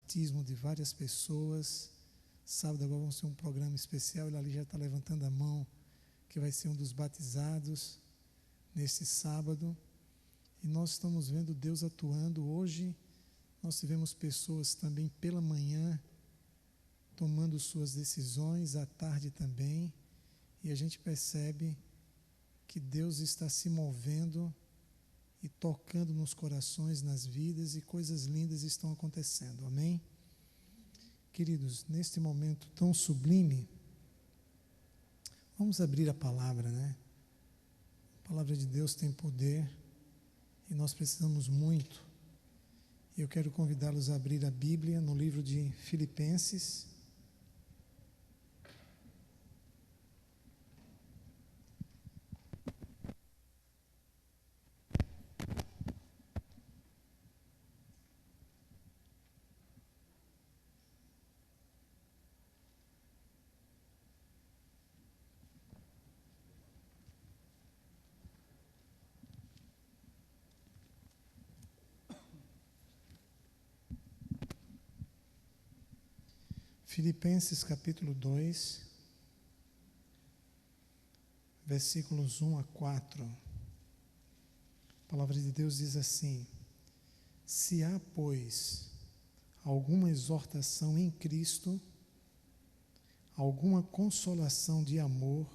batismo de várias pessoas. Sábado agora vamos ter um programa especial, ele ali já está levantando a mão, que vai ser um dos batizados nesse sábado. E nós estamos vendo Deus atuando. Hoje nós tivemos pessoas também pela manhã tomando suas decisões, à tarde também, e a gente percebe que Deus está se movendo e tocando nos corações, nas vidas, e coisas lindas estão acontecendo, amém? Queridos, neste momento tão sublime, vamos abrir a palavra, né? A palavra de Deus tem poder e nós precisamos muito. E eu quero convidá-los a abrir a Bíblia no livro de Filipenses. Filipenses capítulo 2, versículos 1 a 4. A palavra de Deus diz assim: se há, pois, alguma exortação em Cristo, alguma consolação de amor,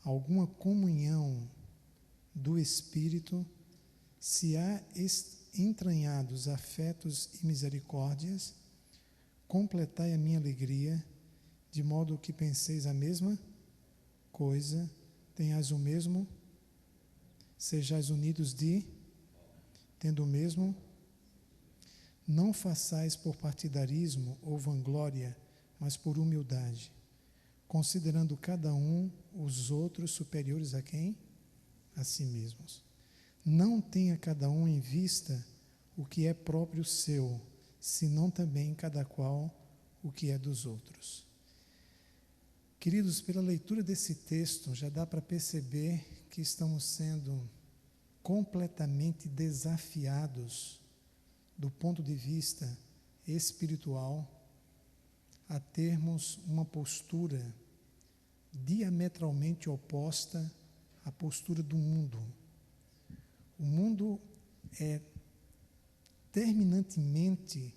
alguma comunhão do Espírito, se há entranhados afetos e misericórdias, completai a minha alegria, de modo que penseis a mesma coisa, tenhais o mesmo, sejais unidos tendo o mesmo, não façais por partidarismo ou vanglória, mas por humildade, considerando cada um os outros superiores a quem? A si mesmos. Não tenha cada um em vista o que é próprio seu, senão também cada qual o que é dos outros. Queridos, pela leitura desse texto, já dá para perceber que estamos sendo completamente desafiados do ponto de vista espiritual a termos uma postura diametralmente oposta à postura do mundo. O mundo é terminantemente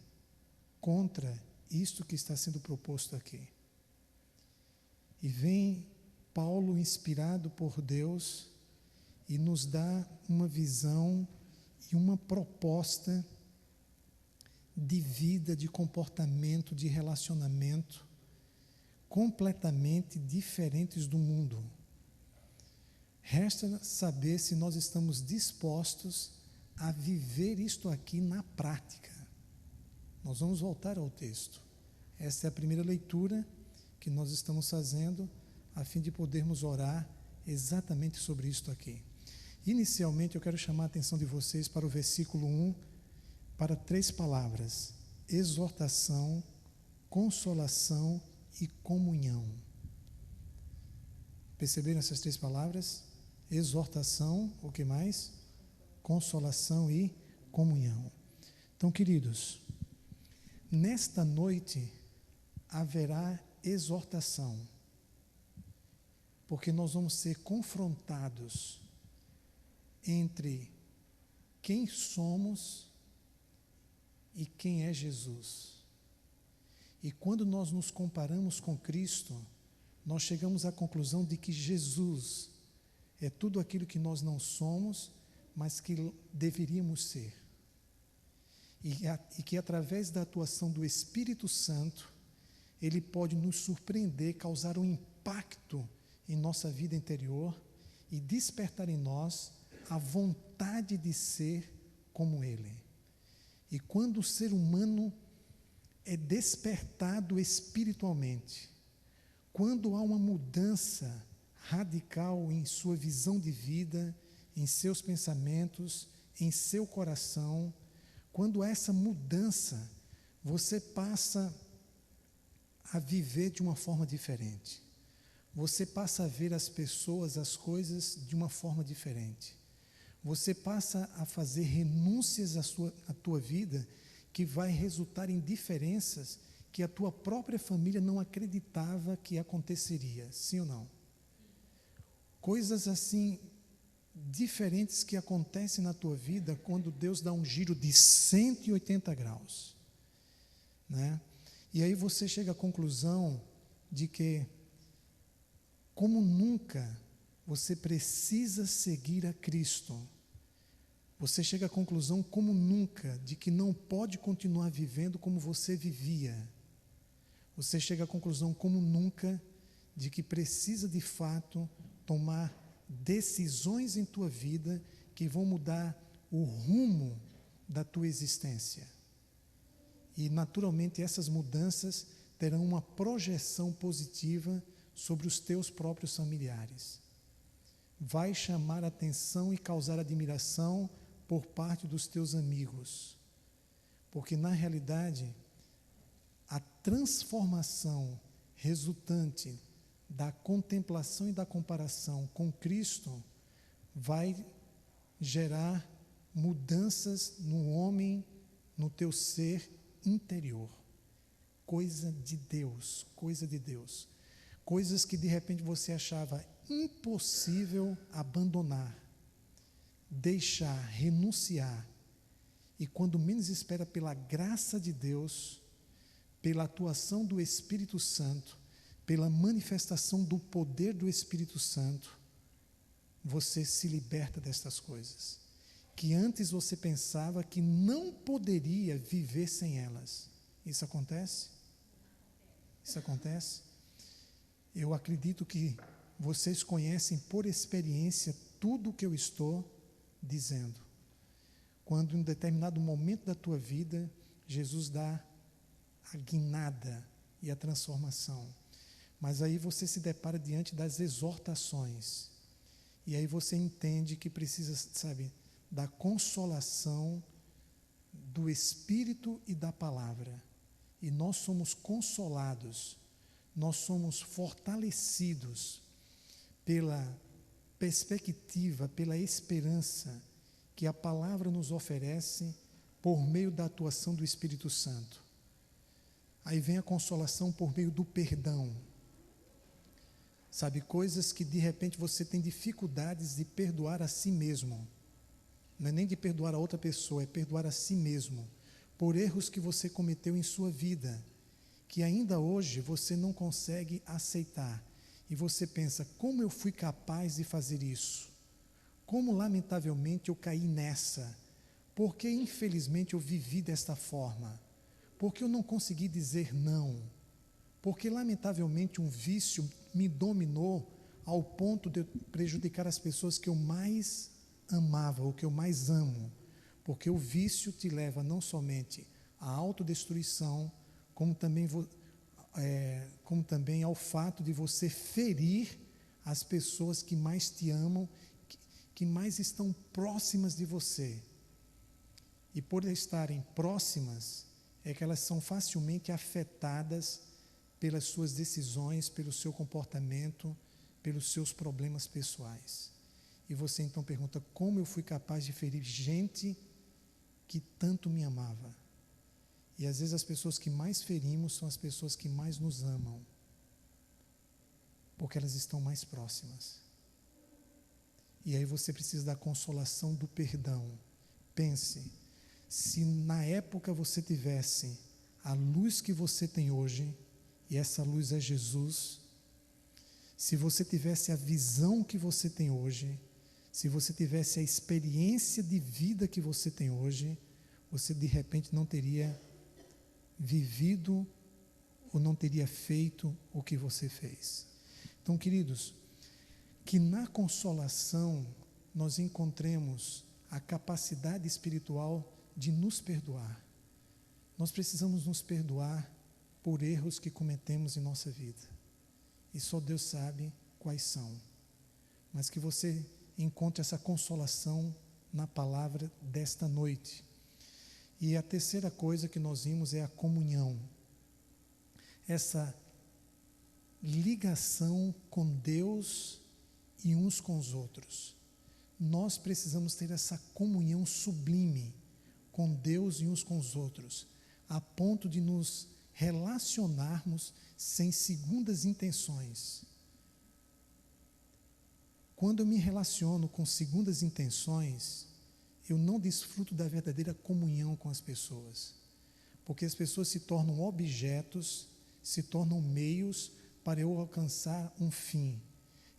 contra isto que está sendo proposto aqui. E vem Paulo, inspirado por Deus, e nos dá uma visão e uma proposta de vida, de comportamento, de relacionamento completamente diferentes do mundo. Resta saber se nós estamos dispostos a viver isto aqui na prática. Nós vamos voltar ao texto. Esta é a primeira leitura que nós estamos fazendo a fim de podermos orar exatamente sobre isto aqui. Inicialmente eu quero chamar a atenção de vocês para o versículo 1, para 3 palavras: exortação, consolação e comunhão. Perceberam essas 3 palavras? Exortação, o que mais? Consolação e comunhão. Então, queridos, nesta noite haverá exortação, porque nós vamos ser confrontados entre quem somos e quem é Jesus. E quando nós nos comparamos com Cristo, nós chegamos à conclusão de que Jesus é tudo aquilo que nós não somos, mas que deveríamos ser. E que através da atuação do Espírito Santo, Ele pode nos surpreender, causar um impacto em nossa vida interior e despertar em nós a vontade de ser como Ele. E quando o ser humano é despertado espiritualmente, quando há uma mudança radical em sua visão de vida, em seus pensamentos, em seu coração, quando há essa mudança, você passa a viver de uma forma diferente. Você passa a ver as pessoas, as coisas de uma forma diferente. Você passa a fazer renúncias à tua vida que vai resultar em diferenças que a tua própria família não acreditava que aconteceria, sim ou não? Coisas assim diferentes que acontecem na tua vida quando Deus dá um giro de 180 graus, né? E aí você chega à conclusão de que, como nunca, você precisa seguir a Cristo. Você chega à conclusão, como nunca, de que não pode continuar vivendo como você vivia. Você chega à conclusão, como nunca, de que precisa de fato tomar decisões em tua vida que vão mudar o rumo da tua existência. E, naturalmente, essas mudanças terão uma projeção positiva sobre os teus próprios familiares. Vai chamar atenção e causar admiração por parte dos teus amigos. Porque, na realidade, a transformação resultante da contemplação e da comparação com Cristo vai gerar mudanças no homem, no teu ser interior. Coisa de Deus, coisa de Deus. Coisas que de repente você achava impossível abandonar, deixar, renunciar. E quando menos espera, pela graça de Deus, pela atuação do Espírito Santo, pela manifestação do poder do Espírito Santo, você se liberta destas coisas, que antes você pensava que não poderia viver sem elas. Isso acontece? Isso acontece? Eu acredito que vocês conhecem por experiência tudo o que eu estou dizendo. Quando em um determinado momento da tua vida, Jesus dá a guinada e a transformação. Mas aí você se depara diante das exortações. E aí você entende que precisa, sabe, da consolação do Espírito e da palavra. E nós somos consolados, nós somos fortalecidos pela perspectiva, pela esperança que a palavra nos oferece por meio da atuação do Espírito Santo. Aí vem a consolação por meio do perdão. Sabe, coisas que de repente você tem dificuldades de perdoar a si mesmo. Não é nem de perdoar a outra pessoa, é perdoar a si mesmo, por erros que você cometeu em sua vida, que ainda hoje você não consegue aceitar. E você pensa, como eu fui capaz de fazer isso? Como lamentavelmente eu caí nessa? Porque infelizmente eu vivi desta forma? Porque eu não consegui dizer não? Porque lamentavelmente um vício me dominou ao ponto de eu prejudicar as pessoas que eu mais amava, ou que eu mais amo? Porque o vício te leva não somente à autodestruição, como também ao fato de você ferir as pessoas que mais te amam, que mais estão próximas de você. E por estarem próximas, é que elas são facilmente afetadas pelas suas decisões, pelo seu comportamento, pelos seus problemas pessoais. E você então pergunta, como eu fui capaz de ferir gente que tanto me amava? E às vezes as pessoas que mais ferimos são as pessoas que mais nos amam, porque elas estão mais próximas. E aí você precisa da consolação do perdão. Pense, se na época você tivesse a luz que você tem hoje, e essa luz é Jesus, se você tivesse a visão que você tem hoje, se você tivesse a experiência de vida que você tem hoje, você de repente não teria vivido ou não teria feito o que você fez. Então, queridos, que na consolação nós encontremos a capacidade espiritual de nos perdoar. Nós precisamos nos perdoar por erros que cometemos em nossa vida. E só Deus sabe quais são. Mas que você encontre essa consolação na palavra desta noite. E a terceira coisa que nós vimos é a comunhão. Essa ligação com Deus e uns com os outros. Nós precisamos ter essa comunhão sublime com Deus e uns com os outros, a ponto de nos relacionarmos sem segundas intenções. Quando eu me relaciono com segundas intenções, eu não desfruto da verdadeira comunhão com as pessoas, porque as pessoas se tornam objetos, se tornam meios para eu alcançar um fim.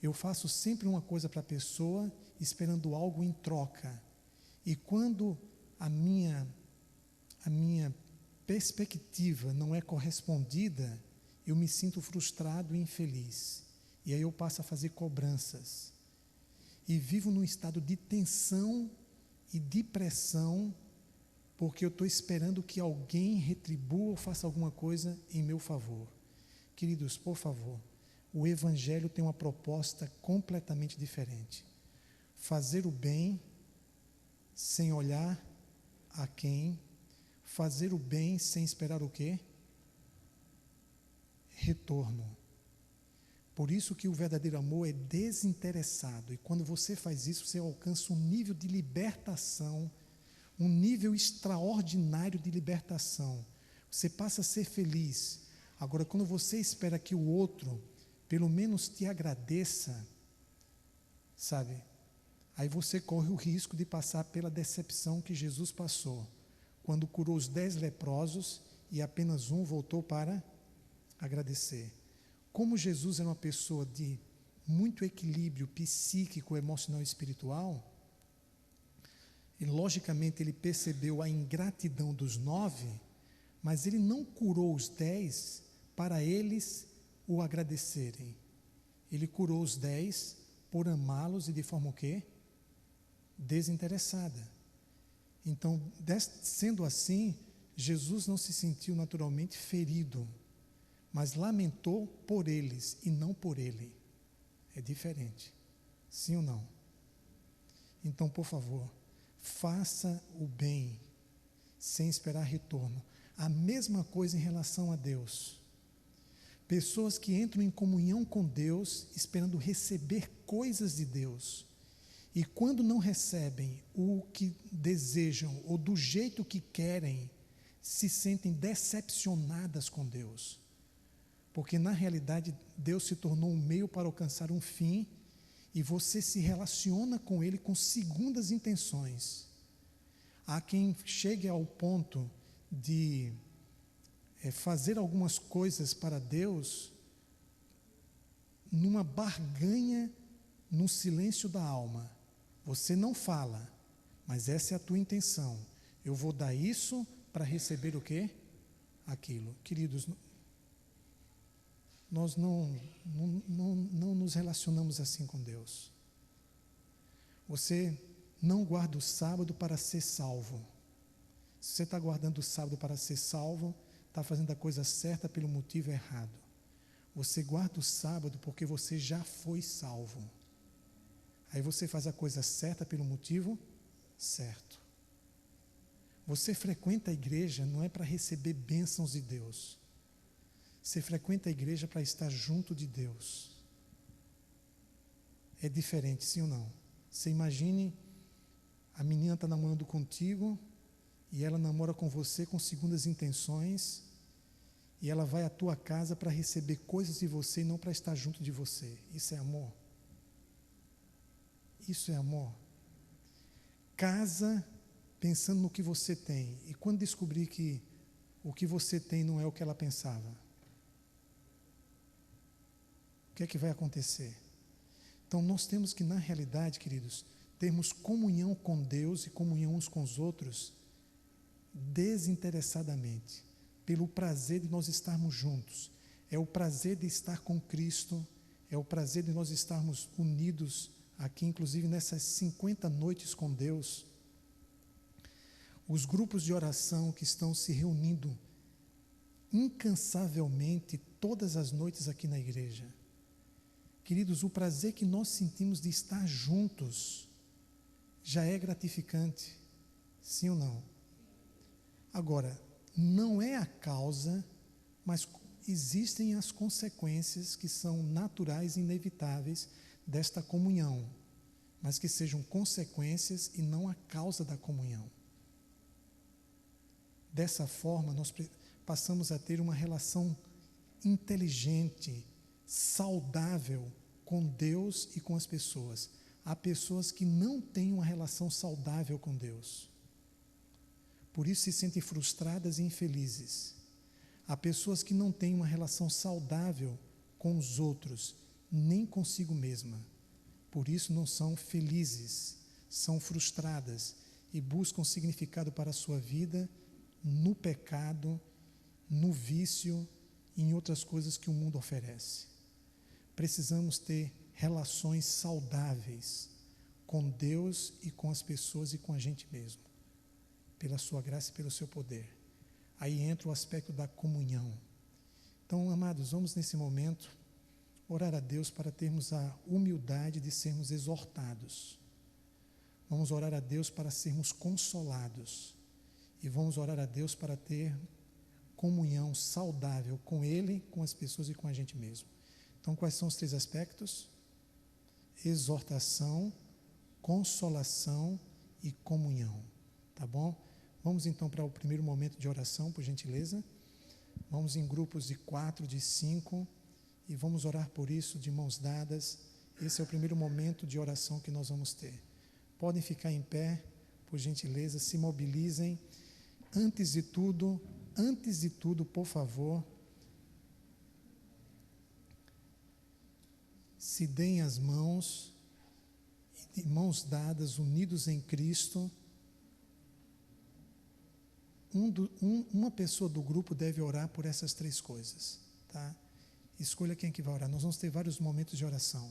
Eu faço sempre uma coisa para a pessoa, esperando algo em troca. E quando a minha perspectiva não é correspondida, eu me sinto frustrado e infeliz. E aí eu passo a fazer cobranças. E vivo num estado de tensão e de pressão, porque eu estou esperando que alguém retribua ou faça alguma coisa em meu favor. Queridos, por favor, o Evangelho tem uma proposta completamente diferente. Fazer o bem sem olhar a quem, fazer o bem sem esperar o quê? Retorno. Por isso que o verdadeiro amor é desinteressado, e quando você faz isso, você alcança um nível de libertação, um nível extraordinário de libertação. Você passa a ser feliz. Agora, quando você espera que o outro, pelo menos te agradeça, sabe? Aí você corre o risco de passar pela decepção que Jesus passou, quando curou os 10 leprosos e apenas um voltou para agradecer. Como Jesus era uma pessoa de muito equilíbrio psíquico, emocional e espiritual, e logicamente ele percebeu a ingratidão dos 9, mas ele não curou os 10 para eles o agradecerem. Ele curou os 10 por amá-los e de forma o quê? Desinteressada. Então, sendo assim, Jesus não se sentiu naturalmente ferido, mas lamentou por eles e não por ele. É diferente. Sim ou não? Então, por favor, faça o bem sem esperar retorno. A mesma coisa em relação a Deus. Pessoas que entram em comunhão com Deus esperando receber coisas de Deus, e quando não recebem o que desejam ou do jeito que querem, se sentem decepcionadas com Deus. Porque na realidade Deus se tornou um meio para alcançar um fim, e você se relaciona com Ele com segundas intenções. Há quem chegue ao ponto de fazer algumas coisas para Deus numa barganha, no silêncio da alma. Você não fala, mas essa é a tua intenção. Eu vou dar isso para receber o quê? Aquilo. Queridos, nós não nos relacionamos assim com Deus. Você não guarda o sábado para ser salvo. Se você está guardando o sábado para ser salvo, está fazendo a coisa certa pelo motivo errado. Você guarda o sábado porque você já foi salvo. Aí você faz a coisa certa pelo motivo certo. Você frequenta a igreja não é para receber bênçãos de Deus. Você frequenta a igreja para estar junto de Deus. É diferente, sim ou não? Você imagine, a menina está namorando contigo, e ela namora com você com segundas intenções, e ela vai à tua casa para receber coisas de você e não para estar junto de você. Isso é amor? Isso é amor? Casa pensando no que você tem, e quando descobrir que o que você tem não é o que ela pensava, o que é que vai acontecer? Então nós temos que, na realidade, queridos, termos comunhão com Deus e comunhão uns com os outros desinteressadamente, pelo prazer de nós estarmos juntos. É o prazer de estar com Cristo, é o prazer de nós estarmos unidos aqui, inclusive nessas 50 noites com Deus. Os grupos de oração que estão se reunindo incansavelmente todas as noites aqui na igreja. Queridos, o prazer que nós sentimos de estar juntos já é gratificante, sim ou não? Agora, não é a causa, mas existem as consequências que são naturais e inevitáveis desta comunhão, mas que sejam consequências e não a causa da comunhão. Dessa forma, nós passamos a ter uma relação inteligente, saudável com Deus e com as pessoas. Há pessoas que não têm uma relação saudável com Deus. Por isso se sentem frustradas e infelizes. Há pessoas que não têm uma relação saudável com os outros, nem consigo mesma. Por isso não são felizes, são frustradas e buscam significado para a sua vida no pecado, no vício e em outras coisas que o mundo oferece. Precisamos ter relações saudáveis com Deus e com as pessoas e com a gente mesmo, pela sua graça e pelo seu poder. Aí entra o aspecto da comunhão. Então, amados, vamos nesse momento orar a Deus para termos a humildade de sermos exortados. Vamos orar a Deus para sermos consolados. E vamos orar a Deus para ter comunhão saudável com Ele, com as pessoas e com a gente mesmo. Então, quais são os 3 aspectos? Exortação, consolação e comunhão. Tá bom? Vamos então para o primeiro momento de oração, por gentileza. Vamos em grupos de 4, de 5, e vamos orar por isso de mãos dadas. Esse é o primeiro momento de oração que nós vamos ter. Podem ficar em pé, por gentileza, se mobilizem. Antes de tudo, por favor, se deem as mãos, de mãos dadas, unidos em Cristo. Uma pessoa do grupo deve orar por essas 3 coisas, tá? Escolha quem que vai orar. Nós vamos ter vários momentos de oração.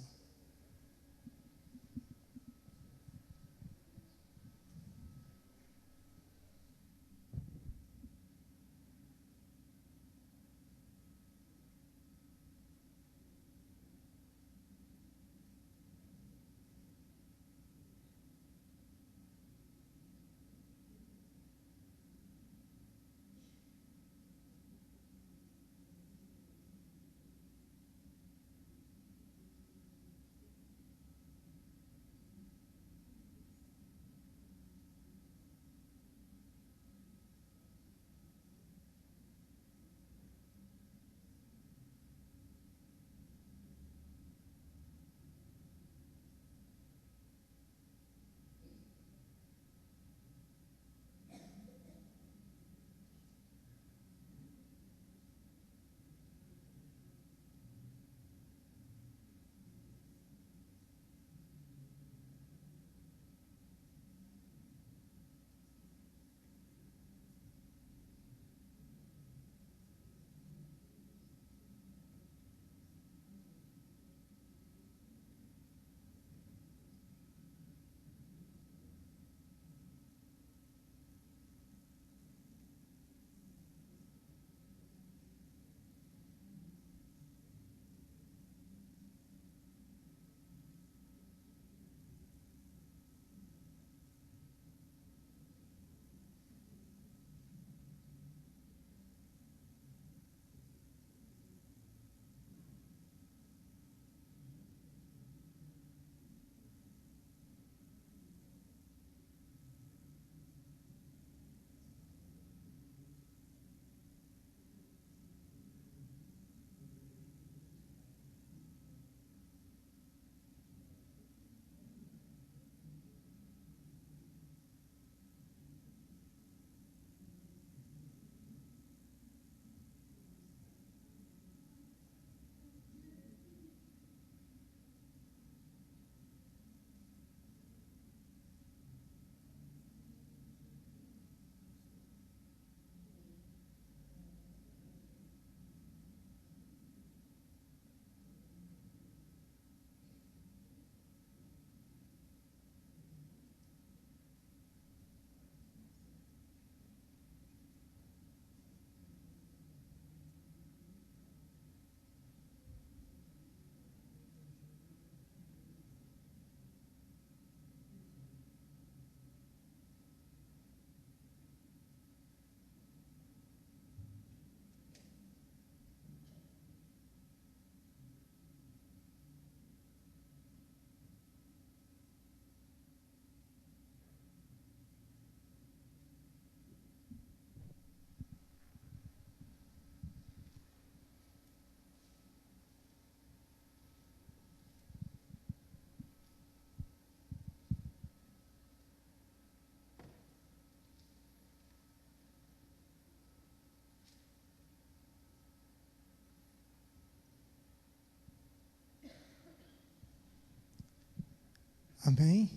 Amém?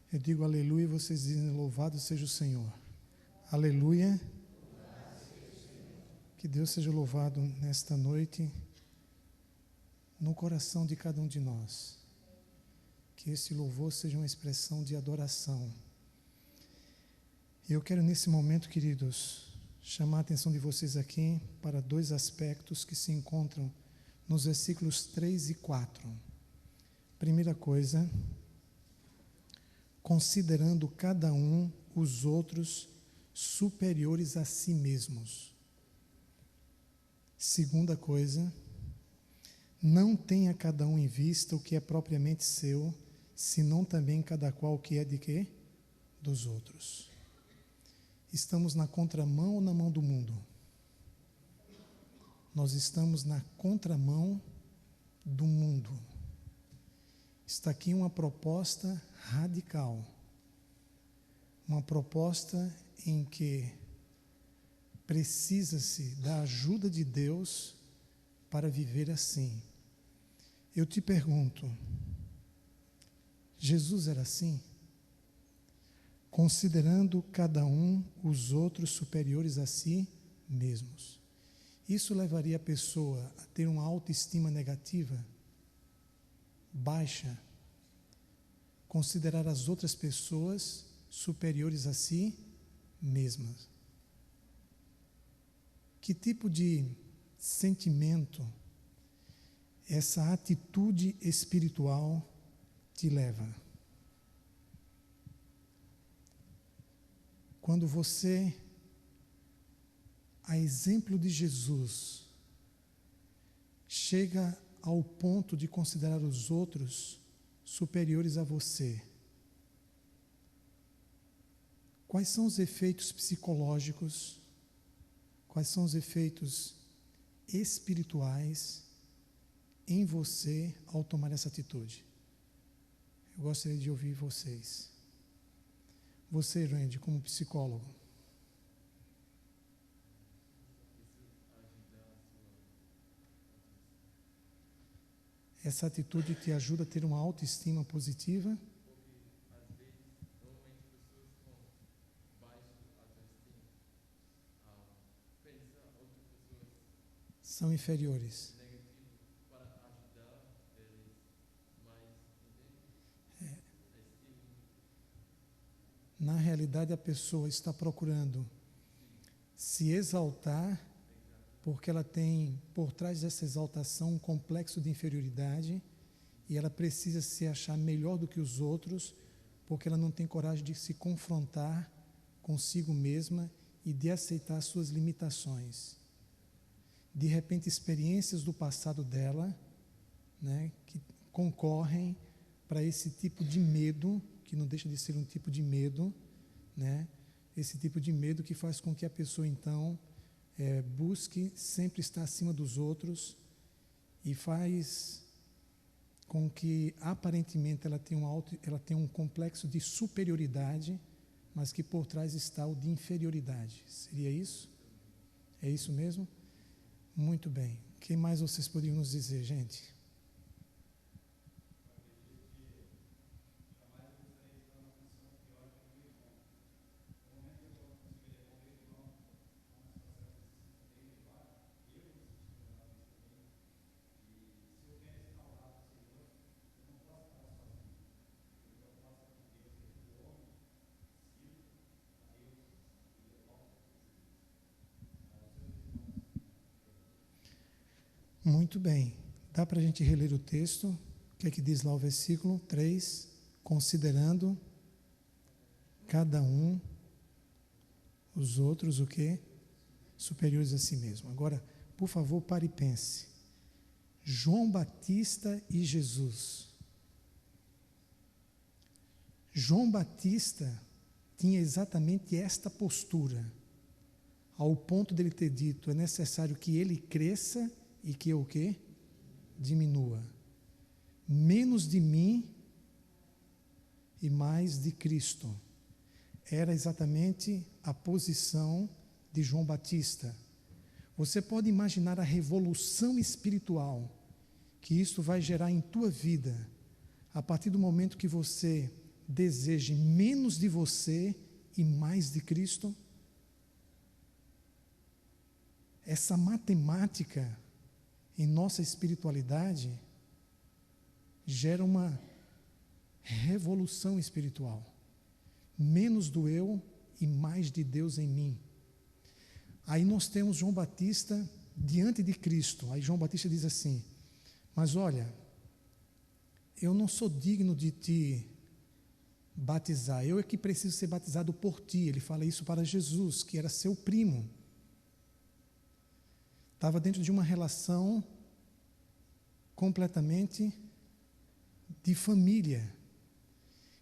Eu digo aleluia e vocês dizem louvado seja o Senhor. Aleluia. Que Deus seja louvado nesta noite no coração de cada um de nós. Que esse louvor seja uma expressão de adoração. E eu quero nesse momento, queridos, chamar a atenção de vocês aqui para dois aspectos que se encontram nos versículos 3 e 4. Primeira coisa, considerando cada um os outros superiores a si mesmos. Segunda coisa, não tenha cada um em vista o que é propriamente seu, senão também cada qual o que é de quê? Dos outros. Estamos na contramão ou na mão do mundo? Nós estamos na contramão do mundo. Está aqui uma proposta radical. Uma proposta em que precisa-se da ajuda de Deus para viver assim. Eu te pergunto, Jesus era assim? Considerando cada um os outros superiores a si mesmos. Isso levaria a pessoa a ter uma autoestima negativa, baixa, considerar as outras pessoas superiores a si mesmas. Que tipo de sentimento essa atitude espiritual te leva? Quando você, a exemplo de Jesus, chega ao ponto de considerar os outros superiores a você, quais são os efeitos psicológicos, quais são os efeitos espirituais em você ao tomar essa atitude? Eu gostaria de ouvir vocês. Você, Randy, como psicólogo. Essa atitude te ajuda a ter uma autoestima positiva? São inferiores. Na realidade, a pessoa está procurando se exaltar, porque ela tem por trás dessa exaltação um complexo de inferioridade, e ela precisa se achar melhor do que os outros, porque ela não tem coragem de se confrontar consigo mesma e de aceitar suas limitações. De repente, experiências do passado dela, né, que concorrem para esse tipo de medo, que não deixa de ser um tipo de medo, né? Esse tipo de medo que faz com que a pessoa, então, busque sempre estar acima dos outros e faz com que, aparentemente, ela tenha um complexo de superioridade, mas que por trás está o de inferioridade. Seria isso? É isso mesmo? Muito bem. O que mais vocês poderiam nos dizer, gente? Muito bem. Dá para a gente reler o texto? O que é que diz lá o versículo 3? Considerando cada um os outros o quê? Superiores a si mesmo. Agora, por favor, pare e pense. João Batista e Jesus. João Batista tinha exatamente esta postura, ao ponto dele ter dito, é necessário que ele cresça e que eu o quê? Diminua. Menos de mim e mais de Cristo. Era exatamente a posição de João Batista. Você pode imaginar a revolução espiritual que isto vai gerar em tua vida, a partir do momento que você deseje menos de você e mais de Cristo? Essa matemática em nossa espiritualidade gera uma revolução espiritual. Menos do eu e mais de Deus em mim. Aí nós temos João Batista diante de Cristo. Aí João Batista diz assim: mas olha, eu não sou digno de te batizar, eu é que preciso ser batizado por ti. Ele fala isso para Jesus, que era seu primo. Estava dentro de uma relação completamente de família.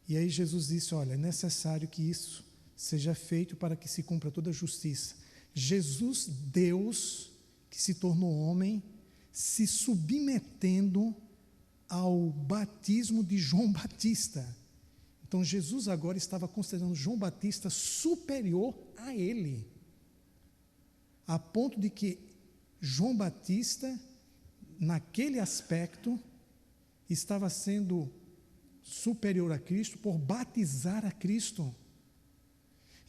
E aí Jesus disse: olha, é necessário que isso seja feito para que se cumpra toda a justiça. Jesus, Deus, que se tornou homem, se submetendo ao batismo de João Batista. Então Jesus agora estava considerando João Batista superior a ele, a ponto de que João Batista, naquele aspecto, estava sendo superior a Cristo por batizar a Cristo.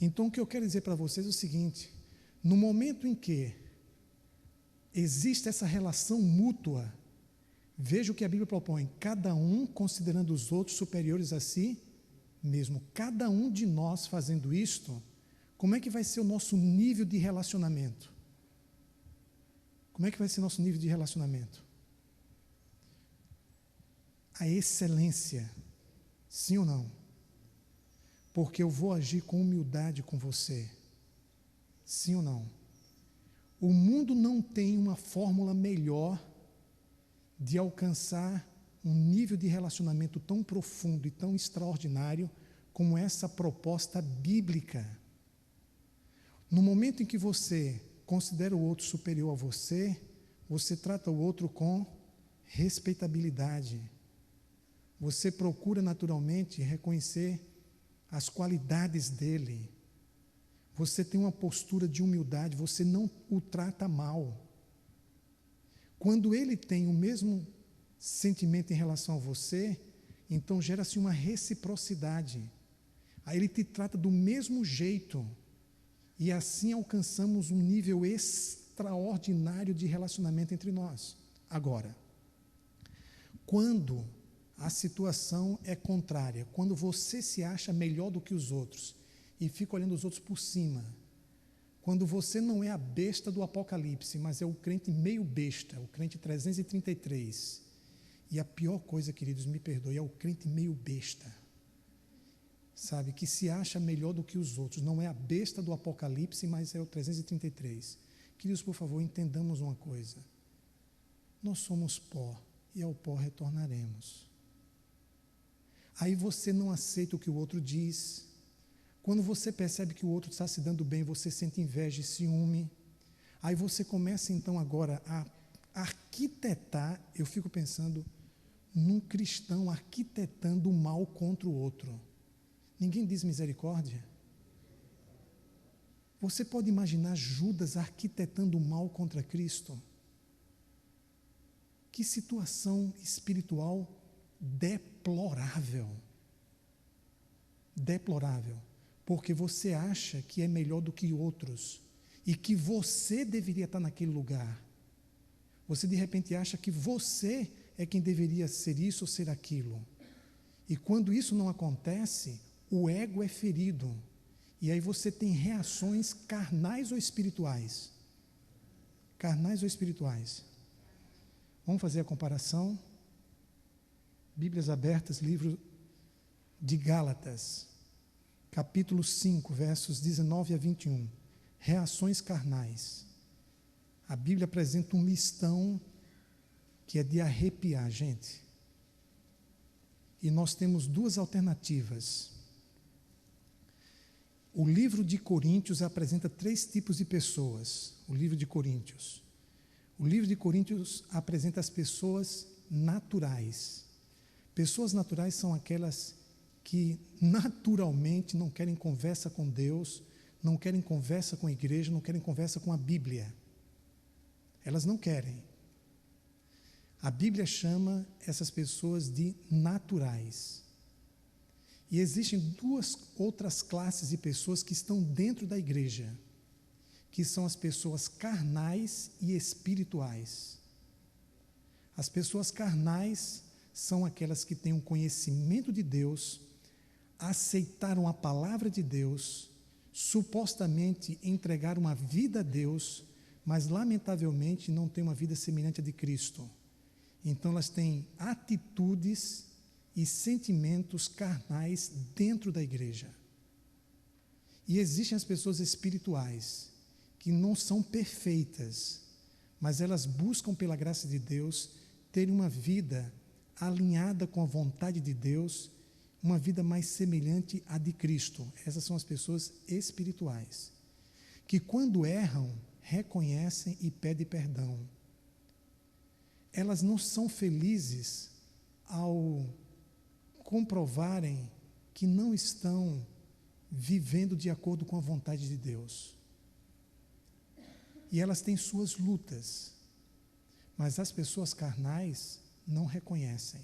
Então o que eu quero dizer para vocês é o seguinte: no momento em que existe essa relação mútua, veja o que a Bíblia propõe: cada um considerando os outros superiores a si mesmo. Cada um de nós fazendo isto, como é que vai ser o nosso nível de relacionamento? Como é que vai ser o nosso nível de relacionamento? A excelência, sim ou não? Porque eu vou agir com humildade com você, sim ou não? O mundo não tem uma fórmula melhor de alcançar um nível de relacionamento tão profundo e tão extraordinário como essa proposta bíblica. No momento em que você considera o outro superior a você, você trata o outro com respeitabilidade. Você procura naturalmente reconhecer as qualidades dele. Você tem uma postura de humildade, você não o trata mal. Quando ele tem o mesmo sentimento em relação a você, então gera-se uma reciprocidade. Aí ele te trata do mesmo jeito. E assim alcançamos um nível extraordinário de relacionamento entre nós. Agora, quando a situação é contrária, quando você se acha melhor do que os outros e fica olhando os outros por cima, quando você não é a besta do Apocalipse, mas é o crente meio besta, o crente 333, e a pior coisa, queridos, me perdoe, é o crente meio besta, sabe, que se acha melhor do que os outros, não é a besta do Apocalipse, mas é o 333. Queridos, por favor, entendamos uma coisa: nós somos pó e ao pó retornaremos. Aí você não aceita o que o outro diz. Quando você percebe que o outro está se dando bem, você sente inveja e ciúme. Aí você começa então agora a arquitetar, eu fico pensando num cristão arquitetando o mal contra o outro. Ninguém diz misericórdia? Você pode imaginar Judas arquitetando o mal contra Cristo? Que situação espiritual deplorável. Deplorável. Porque você acha que é melhor do que outros e que você deveria estar naquele lugar. Você de repente acha que você é quem deveria ser isso ou ser aquilo. E quando isso não acontece, o ego é ferido. E aí você tem reações carnais ou espirituais. Carnais ou espirituais. Vamos fazer a comparação? Bíblias abertas, livro de Gálatas, capítulo 5, versos 19 a 21. Reações carnais. A Bíblia apresenta um listão que é de arrepiar, gente. E nós temos duas alternativas. O livro de Coríntios apresenta 3 tipos de pessoas. O livro de Coríntios. O livro de Coríntios apresenta as pessoas naturais. Pessoas naturais são aquelas que naturalmente não querem conversa com Deus, não querem conversa com a igreja, não querem conversa com a Bíblia. Elas não querem. A Bíblia chama essas pessoas de naturais. E existem duas outras classes de pessoas que estão dentro da igreja, que são as pessoas carnais e espirituais. As pessoas carnais são aquelas que têm um conhecimento de Deus, aceitaram a palavra de Deus, supostamente entregaram uma vida a Deus, mas lamentavelmente não têm uma vida semelhante à de Cristo. Então elas têm atitudes e sentimentos carnais dentro da igreja. E existem as pessoas espirituais, que não são perfeitas, mas elas buscam pela graça de Deus ter uma vida alinhada com a vontade de Deus, uma vida mais semelhante à de Cristo. Essas são as pessoas espirituais, que quando erram, reconhecem e pedem perdão. Elas não são felizes ao comprovarem que não estão vivendo de acordo com a vontade de Deus. E elas têm suas lutas, mas as pessoas carnais não reconhecem.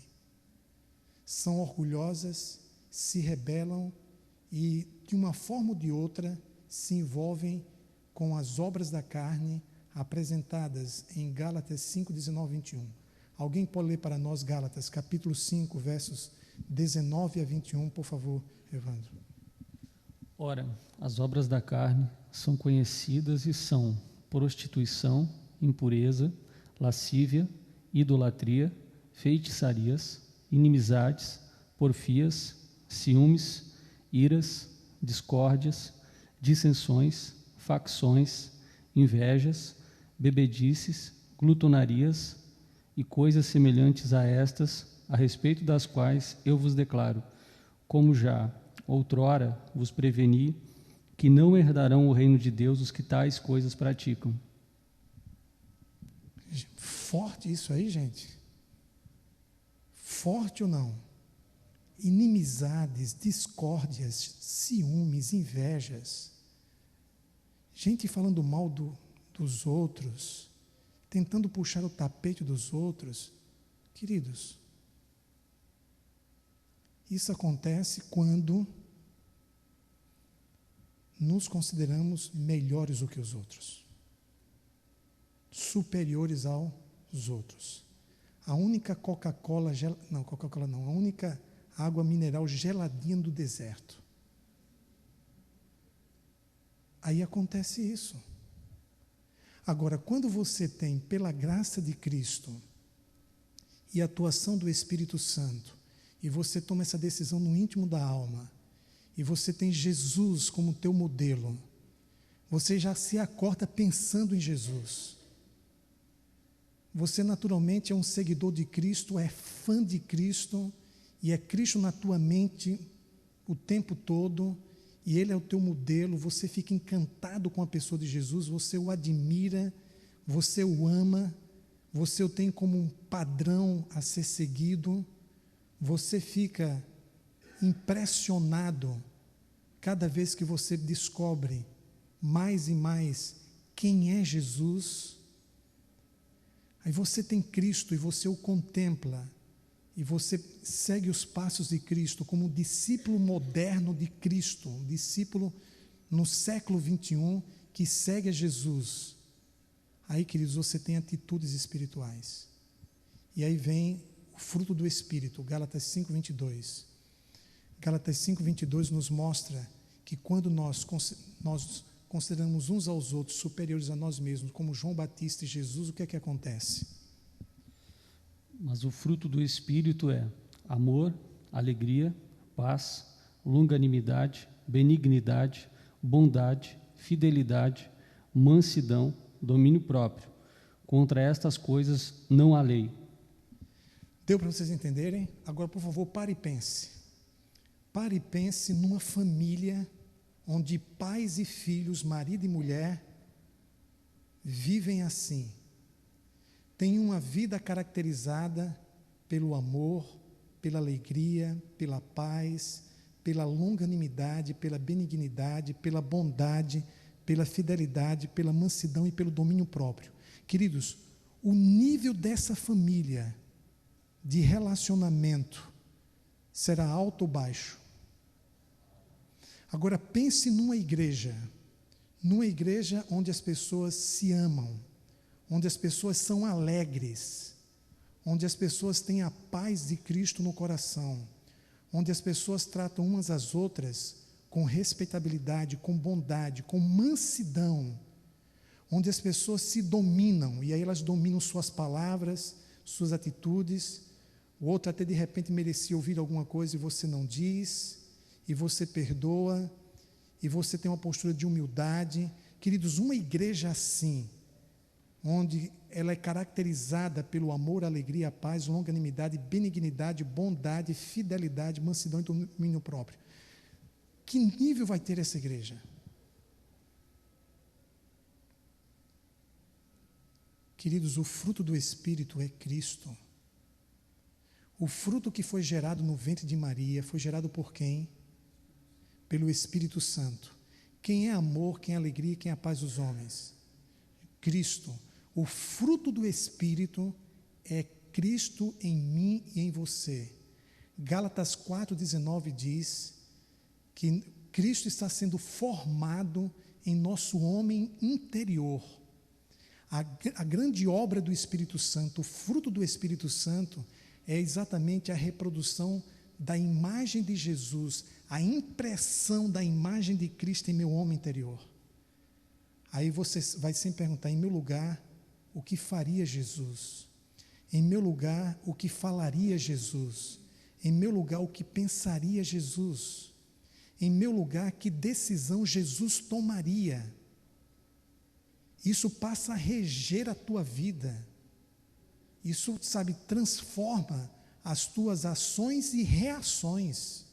São orgulhosas, se rebelam e, de uma forma ou de outra, se envolvem com as obras da carne apresentadas em Gálatas 5, 19 e 21. Alguém pode ler para nós Gálatas, capítulo 5, versos 19 a 21, por favor, Evandro. Ora, as obras da carne são conhecidas e são prostituição, impureza, lascívia, idolatria, feitiçarias, inimizades, porfias, ciúmes, iras, discórdias, dissensões, facções, invejas, bebedices, glutonarias e coisas semelhantes a estas, a respeito das quais eu vos declaro, como já outrora vos preveni, que não herdarão o reino de Deus os que tais coisas praticam. Forte isso aí, gente. Forte ou não? Inimizades, discórdias, ciúmes, invejas. Gente falando mal dos outros, tentando puxar o tapete dos outros. Queridos, isso acontece quando nos consideramos melhores do que os outros, superiores aos outros. A única a única água mineral geladinha do deserto. Aí acontece isso. Agora, quando você tem, pela graça de Cristo e a atuação do Espírito Santo, e você toma essa decisão no íntimo da alma, e você tem Jesus como teu modelo, você já se acorda pensando em Jesus. Você naturalmente é um seguidor de Cristo, é fã de Cristo, e é Cristo na tua mente o tempo todo, e Ele é o teu modelo, você fica encantado com a pessoa de Jesus, você o admira, você o ama, você o tem como um padrão a ser seguido, você fica impressionado cada vez que você descobre mais e mais quem é Jesus. Aí você tem Cristo e você o contempla, e você segue os passos de Cristo como um discípulo moderno de Cristo, um discípulo no século 21 que segue a Jesus. Aí, queridos, você tem atitudes espirituais. E aí vem o fruto do Espírito, Gálatas 5:22. Gálatas 5:22 nos mostra que quando nós consideramos uns aos outros superiores a nós mesmos, como João Batista e Jesus, o que é que acontece? Mas o fruto do Espírito é amor, alegria, paz, longanimidade, benignidade, bondade, fidelidade, mansidão, domínio próprio. Contra estas coisas não há lei. Deu para vocês entenderem? Agora, por favor, pare e pense. Pare e pense numa família onde pais e filhos, marido e mulher, vivem assim. Tem uma vida caracterizada pelo amor, pela alegria, pela paz, pela longanimidade, pela benignidade, pela bondade, pela fidelidade, pela mansidão e pelo domínio próprio. Queridos, o nível dessa família de relacionamento será alto ou baixo? Agora pense numa igreja onde as pessoas se amam, onde as pessoas são alegres, onde as pessoas têm a paz de Cristo no coração, onde as pessoas tratam umas às outras com respeitabilidade, com bondade, com mansidão, onde as pessoas se dominam, e aí elas dominam suas palavras, suas atitudes. O outro até de repente merecia ouvir alguma coisa e você não diz, e você perdoa, e você tem uma postura de humildade. Queridos, uma igreja assim, onde ela é caracterizada pelo amor, alegria, paz, longanimidade, benignidade, bondade, fidelidade, mansidão e domínio próprio. Que nível vai ter essa igreja? Queridos, o fruto do Espírito é Cristo. O fruto que foi gerado no ventre de Maria foi gerado por quem? Pelo Espírito Santo. Quem é amor, quem é alegria, quem é a paz dos homens? Cristo. O fruto do Espírito é Cristo em mim e em você. Gálatas 4,19 diz que Cristo está sendo formado em nosso homem interior. A grande obra do Espírito Santo, o fruto do Espírito Santo, é exatamente a reprodução da imagem de Jesus, a impressão da imagem de Cristo em meu homem interior. Aí você vai sempre perguntar: em meu lugar, o que faria Jesus? Em meu lugar, o que falaria Jesus? Em meu lugar, o que pensaria Jesus? Em meu lugar, que decisão Jesus tomaria? Isso passa a reger a tua vida. Isso, transforma as tuas ações e reações.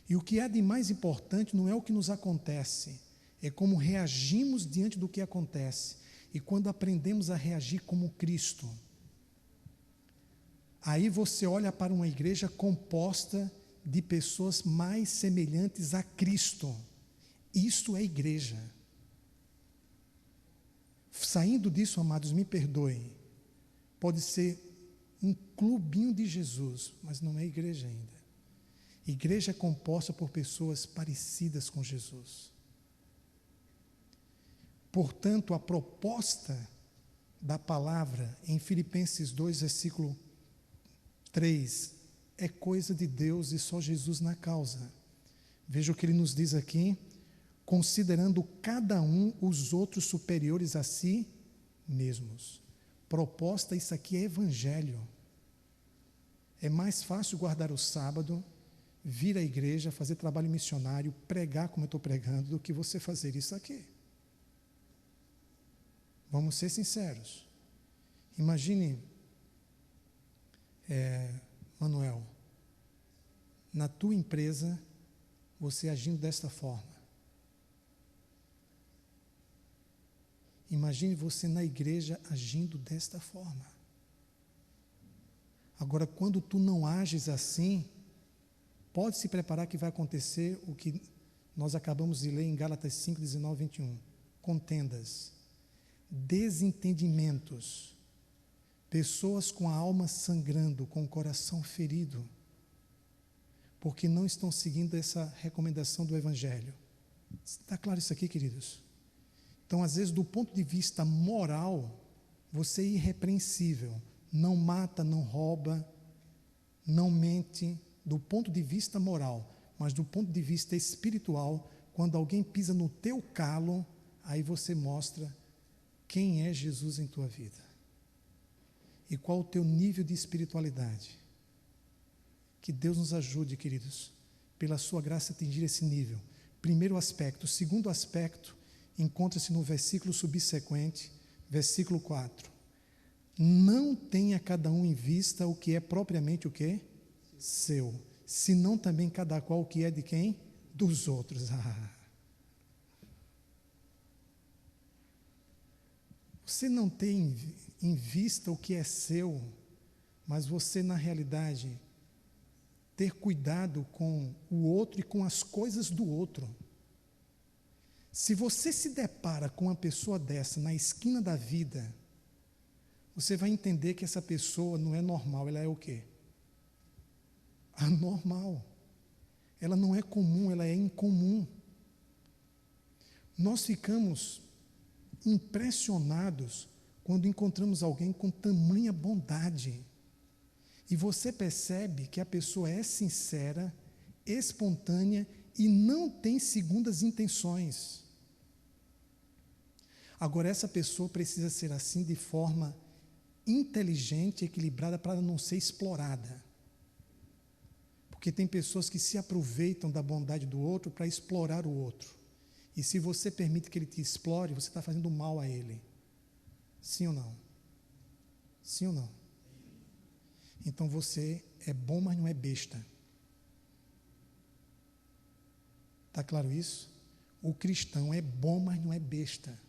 E o que há de mais importante não é o que nos acontece, é como reagimos diante do que acontece. E quando aprendemos a reagir como Cristo, aí você olha para uma igreja composta de pessoas mais semelhantes a Cristo. Isso é igreja. Saindo disso, amados, me perdoem, pode ser um clubinho de Jesus, mas não é igreja ainda. Igreja é composta por pessoas parecidas com Jesus. Portanto, a proposta da palavra em Filipenses 2, versículo 3, é coisa de Deus e só Jesus na causa. Veja o que ele nos diz aqui: considerando cada um os outros superiores a si mesmos. Proposta, isso aqui é evangelho. É mais fácil guardar o sábado, vir à igreja, fazer trabalho missionário, pregar como eu estou pregando, do que você fazer isso aqui. Vamos ser sinceros. Imagine, Manuel, na tua empresa, você agindo desta forma. Imagine você na igreja agindo desta forma. Agora, quando tu não ages assim, pode se preparar que vai acontecer o que nós acabamos de ler em Gálatas 5, 19, 21. Contendas, desentendimentos, pessoas com a alma sangrando, com o coração ferido, porque não estão seguindo essa recomendação do Evangelho. Está claro isso aqui, queridos? Então, às vezes, do ponto de vista moral, você é irrepreensível, não mata, não rouba, não mente, do ponto de vista moral, mas do ponto de vista espiritual, quando alguém pisa no teu calo, aí você mostra quem é Jesus em tua vida e qual o teu nível de espiritualidade. Que Deus nos ajude, queridos, pela sua graça, a atingir esse nível. Primeiro aspecto. O segundo aspecto encontra-se no versículo subsequente, versículo 4. Não tenha cada um em vista o que é propriamente o quê? Seu, senão também cada qual o que é de quem? Dos outros. Você não tem em vista o que é seu, mas você, na realidade, ter cuidado com o outro e com as coisas do outro. Se você se depara com uma pessoa dessa na esquina da vida, você vai entender que essa pessoa não é normal, ela é o quê? Anormal. Ela não é comum, ela é incomum. Nós ficamos impressionados quando encontramos alguém com tamanha bondade. E você percebe que a pessoa é sincera, espontânea e não tem segundas intenções. Agora, essa pessoa precisa ser assim de forma inteligente, equilibrada, para não ser explorada. Porque tem pessoas que se aproveitam da bondade do outro para explorar o outro. E se você permite que ele te explore, você está fazendo mal a ele. Sim ou não? Sim ou não? Então você é bom, mas não é besta. Está claro isso? O cristão é bom, mas não é besta.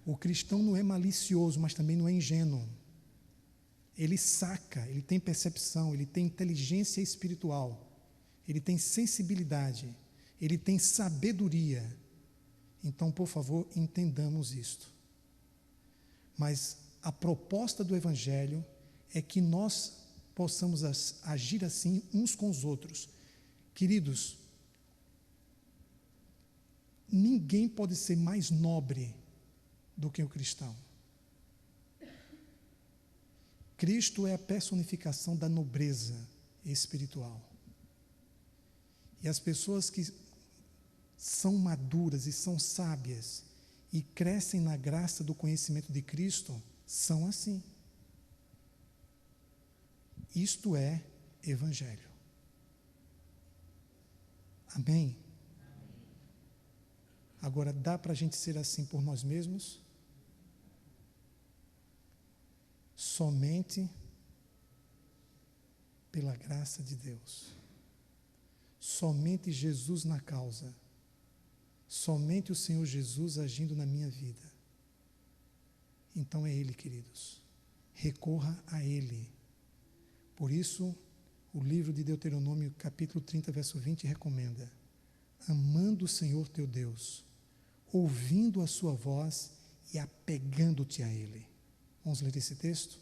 O cristão não é malicioso, mas também não é ingênuo. Ele saca, ele tem percepção, ele tem inteligência espiritual, ele tem sensibilidade, ele tem sabedoria. Então, por favor, entendamos isto. Mas a proposta do Evangelho é que nós possamos agir assim uns com os outros. Queridos, ninguém pode ser mais nobre do que o cristão. Cristo é a personificação da nobreza espiritual. E as pessoas que são maduras e são sábias e crescem na graça do conhecimento de Cristo são assim. Isto é Evangelho. Amém? Agora, dá para a gente ser assim por nós mesmos? Somente pela graça de Deus. Somente Jesus na causa. Somente o Senhor Jesus agindo na minha vida. Então é Ele, queridos. Recorra a Ele. Por isso, o livro de Deuteronômio, capítulo 30, verso 20, recomenda: amando o Senhor teu Deus, ouvindo a sua voz e apegando-te a Ele. Vamos ler esse texto?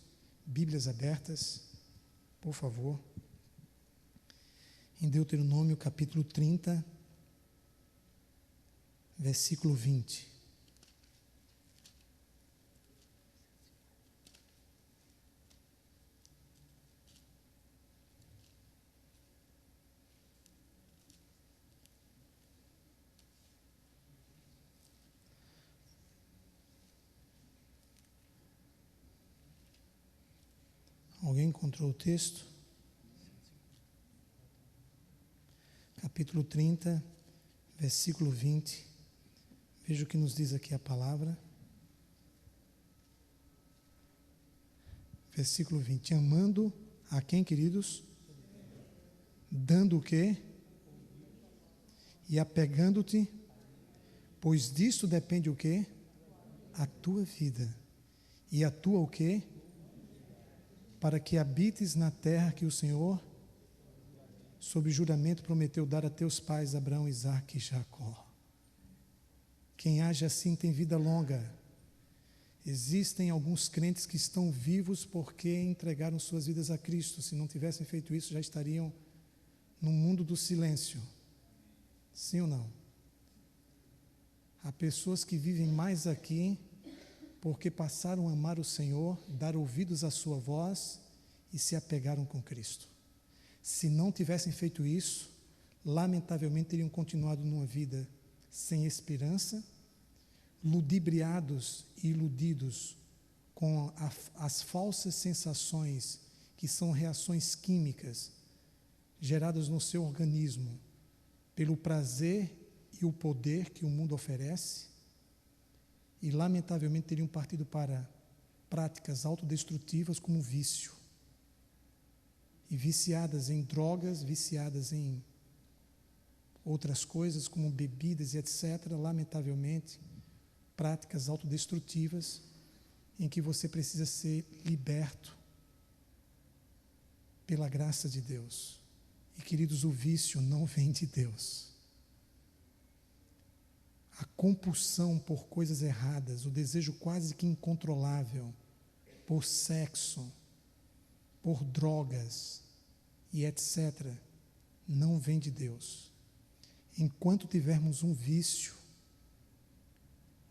Bíblias abertas, por favor. Em Deuteronômio, capítulo 30, versículo 20. Alguém encontrou o texto? Capítulo 30, versículo 20. Veja o que nos diz aqui a palavra. Versículo 20. Amando a quem, queridos? Dando o quê? E apegando-te, pois disto depende o quê? A tua vida. E a tua o quê? Para que habites na terra que o Senhor, sob juramento, prometeu dar a teus pais, Abraão, Isaque e Jacó. Quem age assim tem vida longa. Existem alguns crentes que estão vivos porque entregaram suas vidas a Cristo. Se não tivessem feito isso, já estariam no mundo do silêncio. Sim ou não? Há pessoas que vivem mais aqui porque passaram a amar o Senhor, dar ouvidos à sua voz e se apegaram com Cristo. Se não tivessem feito isso, lamentavelmente teriam continuado numa vida sem esperança, ludibriados e iludidos com as falsas sensações, que são reações químicas geradas no seu organismo pelo prazer e o poder que o mundo oferece, e lamentavelmente teriam partido para práticas autodestrutivas como vício, e viciadas em drogas, viciadas em outras coisas como bebidas e etc., lamentavelmente, práticas autodestrutivas em que você precisa ser liberto pela graça de Deus. E, queridos, o vício não vem de Deus. A compulsão por coisas erradas, o desejo quase que incontrolável, por sexo, por drogas e etc., não vem de Deus. Enquanto tivermos um vício,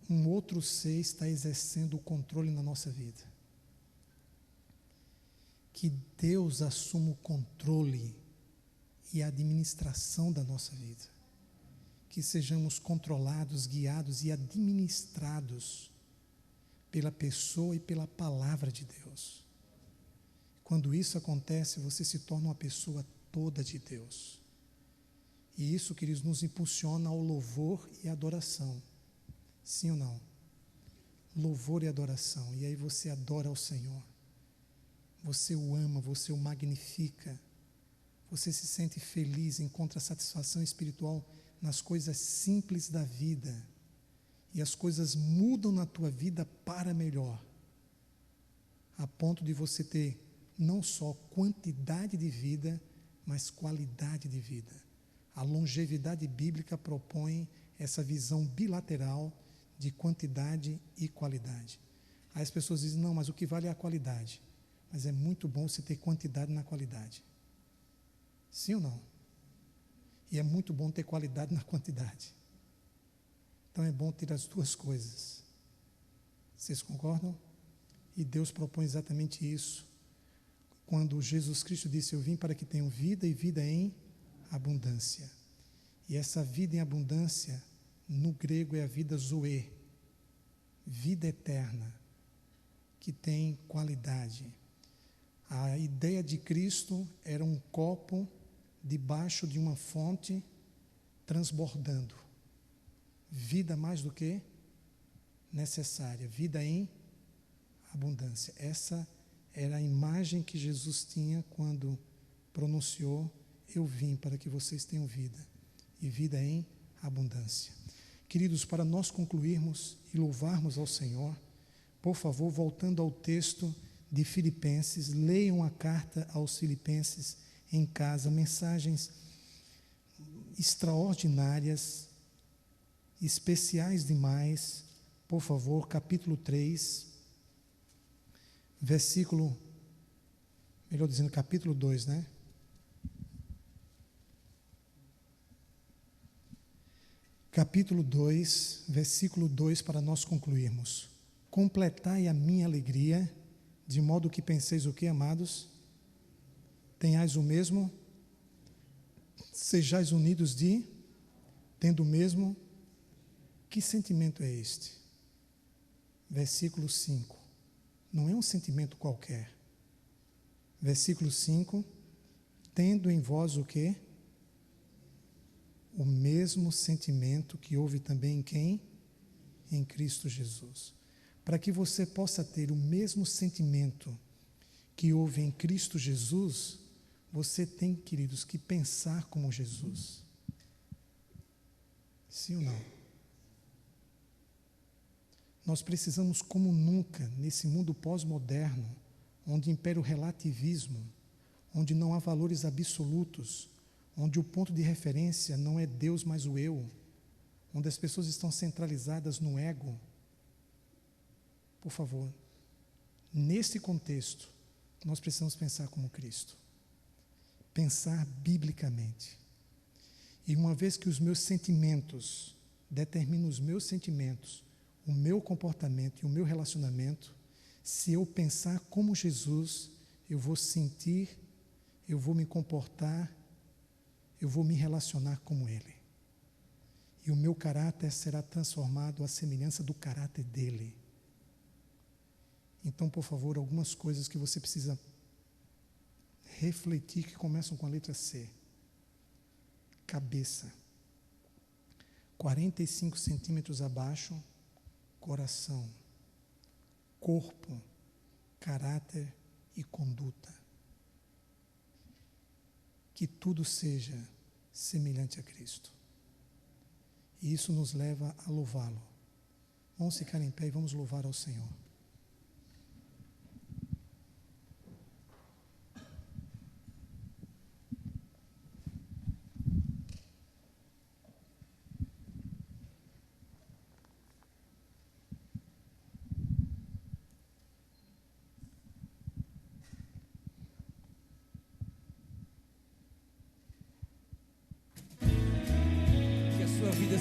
um outro ser está exercendo o controle na nossa vida. Que Deus assuma o controle e a administração da nossa vida. Que sejamos controlados, guiados e administrados pela pessoa e pela palavra de Deus. Quando isso acontece, você se torna uma pessoa toda de Deus. E isso, queridos, nos impulsiona ao louvor e adoração. Sim ou não? Louvor e adoração. E aí você adora ao Senhor. Você o ama, você o magnifica. Você se sente feliz, encontra satisfação espiritual nas coisas simples da vida. E as coisas mudam na tua vida para melhor. A ponto de você ter não só quantidade de vida, mas qualidade de vida. A longevidade bíblica propõe essa visão bilateral de quantidade e qualidade. Aí as pessoas dizem, não, mas o que vale é a qualidade. Mas é muito bom você ter quantidade na qualidade. Sim ou não? E é muito bom ter qualidade na quantidade. Então é bom ter as duas coisas. Vocês concordam? E Deus propõe exatamente isso. Quando Jesus Cristo disse, eu vim para que tenham vida e vida em abundância. E essa vida em abundância, no grego é a vida zoe, vida eterna, que tem qualidade. A ideia de Cristo era um copo debaixo de uma fonte transbordando. Vida mais do que necessária, vida em abundância. Essa era a imagem que Jesus tinha quando pronunciou, eu vim para que vocês tenham vida, e vida em abundância. Queridos, para nós concluirmos e louvarmos ao Senhor, por favor, voltando ao texto de Filipenses, leiam a carta aos Filipenses em casa, mensagens extraordinárias, especiais demais. Por favor, capítulo 3, versículo, melhor dizendo, capítulo 2, né? Capítulo 2, versículo 2, para nós concluirmos. Completai a minha alegria, de modo que penseis o que, amados? Tenhais o mesmo, sejais unidos tendo o mesmo. Que sentimento é este? Versículo 5. Não é um sentimento qualquer. Versículo 5. Tendo em vós o quê? O mesmo sentimento que houve também em quem? Em Cristo Jesus. Para que você possa ter o mesmo sentimento que houve em Cristo Jesus, você tem, queridos, que pensar como Jesus. Sim ou não? Nós precisamos, como nunca, nesse mundo pós-moderno, onde impera o relativismo, onde não há valores absolutos, onde o ponto de referência não é Deus, mas o eu, onde as pessoas estão centralizadas no ego. Por favor, nesse contexto, nós precisamos pensar como Cristo. Pensar biblicamente. E uma vez que os meus sentimentos determinam os meus sentimentos, o meu comportamento e o meu relacionamento, se eu pensar como Jesus, eu vou sentir, eu vou me comportar, eu vou me relacionar como Ele. E o meu caráter será transformado à semelhança do caráter dEle. Então, por favor, algumas coisas que você precisa refletir, que começam com a letra C. Cabeça. 45 centímetros abaixo, coração. Corpo, caráter e conduta. Que tudo seja semelhante a Cristo. E isso nos leva a louvá-lo. Vamos ficar em pé e vamos louvar ao Senhor.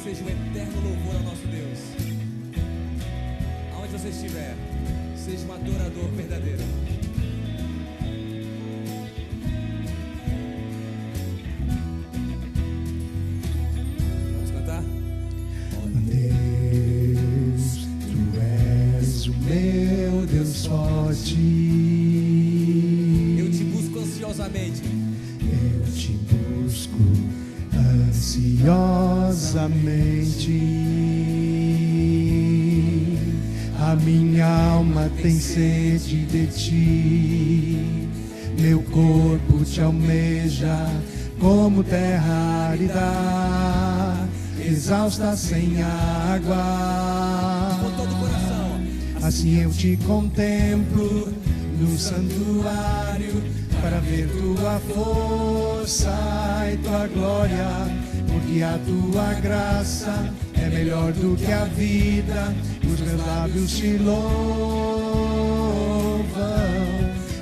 seja um eterno louvor ao nosso Deus. Aonde você estiver, seja um adorador verdadeiro. Vamos cantar? Deus, Tu és o meu Deus forte. Eu te busco ansiosamente. Eu te busco ansiosamente. A minha alma tem sede de Ti. Meu corpo te almeja como terra árida, exausta sem água. Com todo o coração. Assim eu te contemplo no santuário, para ver Tua força e Tua glória, porque a Tua graça é melhor do que a vida. Os meus lábios te louvam.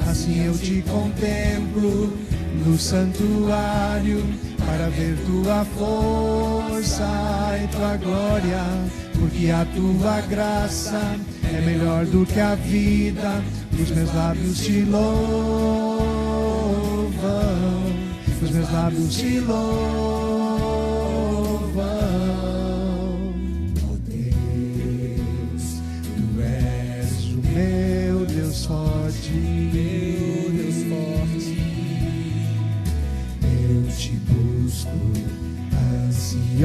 Assim eu te contemplo no santuário, para ver Tua força e Tua glória, porque a Tua graça é melhor do que a vida. Os meus lábios te louvam. Os meus lábios te louvam. Oh Deus, Tu és o meu Deus forte. Meu Deus forte. Eu te busco ansiosamente.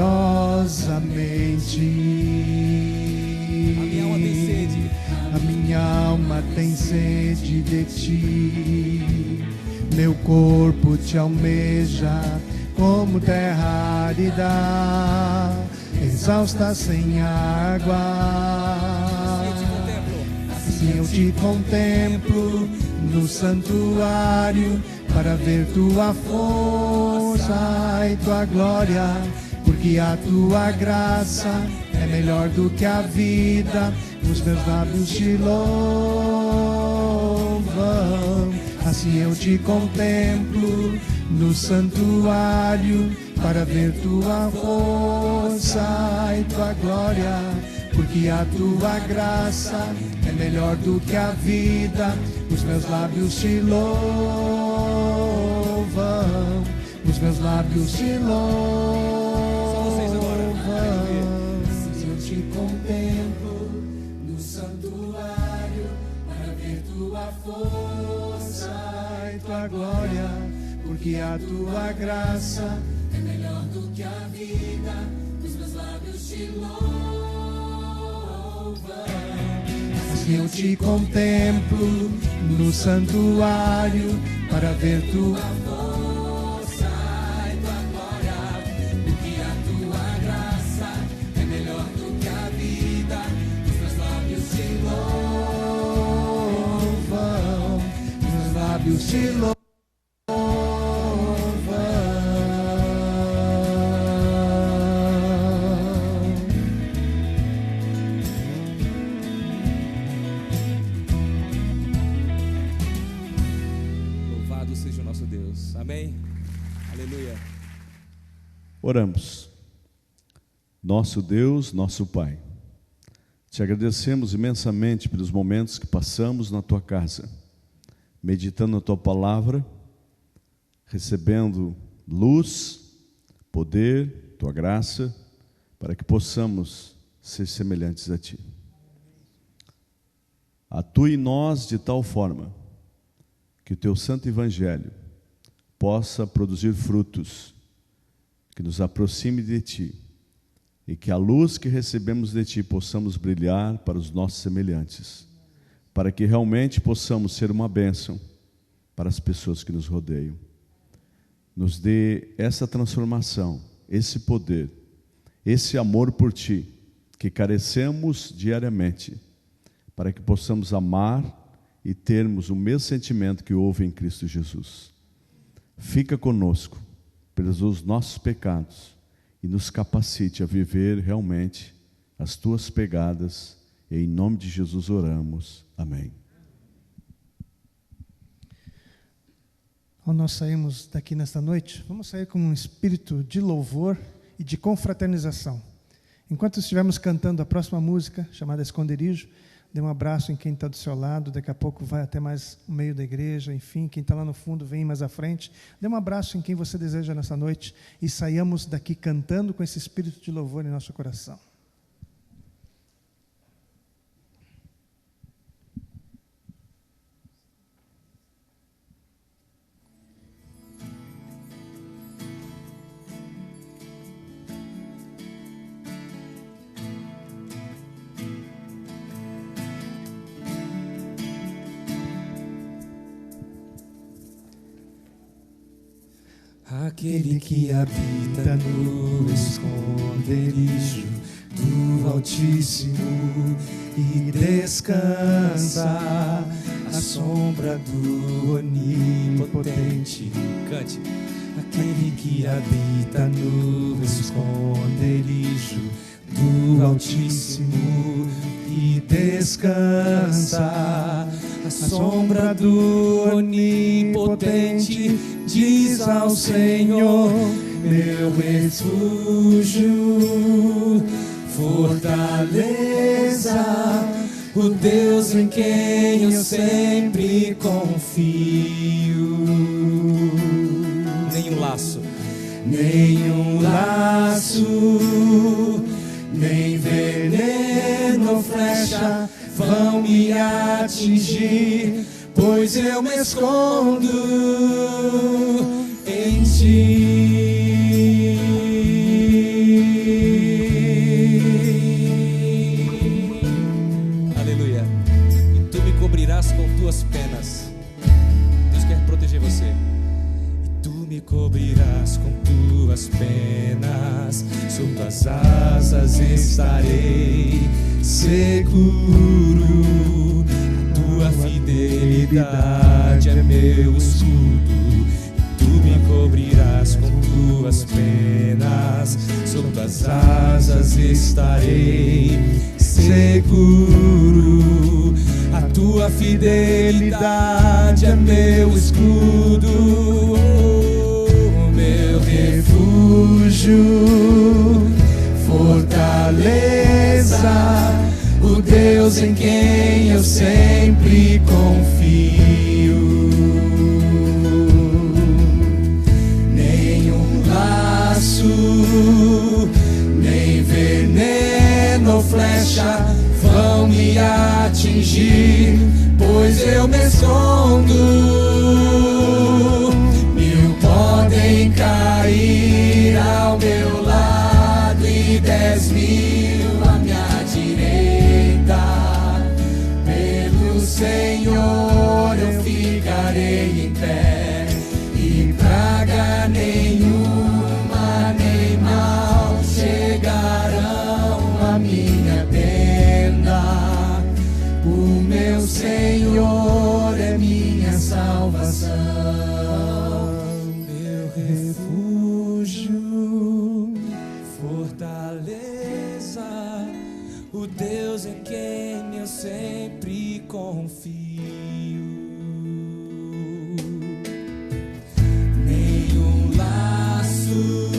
A minha alma tem sede. A minha alma tem sede de Ti. Meu corpo te almeja como terra árida, exausta sem água. Assim eu te contemplo no santuário, para ver Tua força e Tua glória, porque a Tua graça é melhor do que a vida. Os meus lábios te louvam. Assim eu te contemplo no santuário, para ver Tua força e Tua glória, porque a Tua graça é melhor do que a vida. Os meus lábios te louvam. Os meus lábios te louvam. Eu te contemplo no santuário, para ver Tua força e Tua glória, porque a Tua graça é melhor do que a vida. Os meus lábios te louvam. Assim eu te contemplo no santuário, para ver Tua força e Tua glória, porque a Tua graça é melhor do que a vida. Os meus lábios te louvam. Os meus lábios te louvam. Louvado seja o nosso Deus. Amém? Aleluia. Oramos. Nosso Deus, nosso Pai, te agradecemos imensamente pelos momentos que passamos na Tua casa, meditando na Tua palavra, recebendo luz, poder, Tua graça, para que possamos ser semelhantes a Ti. Atue em nós de tal forma que o Teu santo Evangelho possa produzir frutos, que nos aproxime de Ti, e que a luz que recebemos de Ti possamos brilhar para os nossos semelhantes, para que realmente possamos ser uma bênção para as pessoas que nos rodeiam. Nos dê essa transformação, esse poder, esse amor por Ti, que carecemos diariamente, para que possamos amar e termos o mesmo sentimento que houve em Cristo Jesus. Fica conosco, pelos nossos pecados, e nos capacite a viver realmente as Tuas pegadas. E em nome de Jesus oramos. Amém. Ao nós saímos daqui nesta noite, vamos sair com um espírito de louvor e de confraternização. Enquanto estivermos cantando a próxima música, chamada Esconderijo, dê um abraço em quem está do seu lado, daqui a pouco vai até mais o meio da igreja, enfim, quem está lá no fundo vem mais à frente. Dê um abraço em quem você deseja nessa noite e saiamos daqui cantando com esse espírito de louvor em nosso coração. Aquele que habita no esconderijo do Altíssimo e descansa à sombra do Onipotente. Cante. Aquele que habita no esconderijo do Altíssimo e descansa à sombra do Onipotente, diz ao Senhor, meu refúgio, fortaleza, o Deus em quem eu sempre confio. Nenhum laço, nem veneno ou flecha vão me atingir, pois eu me escondo em Ti. Aleluia. E Tu me cobrirás com Tuas penas. Deus quer proteger você. E Tu me cobrirás com Tuas penas, sob Tuas asas estarei seguro. Tua fidelidade é meu escudo, Tu me cobrirás com Tuas penas, sob Tuas asas estarei seguro. A Tua fidelidade é meu escudo, meu refúgio, fortaleza, o Deus em quem eu sempre confio. Nenhum laço, nem veneno ou flecha vão me atingir, pois eu me escondo. Mil podem cair ao meu lado e 10.000 à minha direita. Pelo Senhor eu ficarei em pé, e praga nenhuma nem mal chegarão à minha tenda. O meu Senhor é minha salvação, meu refúgio, fortaleza, o Deus em quem eu sempre confio. Nenhum laço,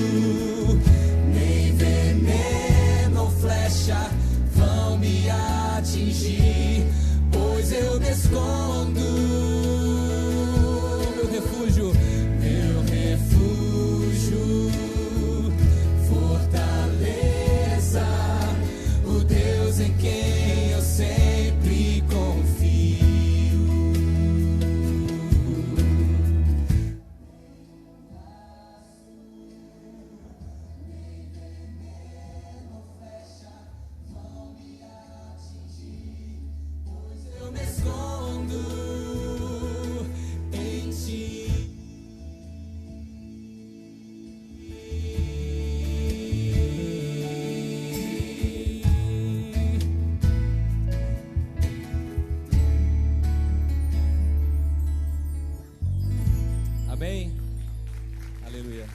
nem veneno ou flecha vão me atingir, pois eu me escondo. Meu refúgio, fortaleza, o Deus em quem eu sempre confio. Nem veneno ou flecha vão me atingir, pois eu me escondo em Ti. Amém? Aleluia.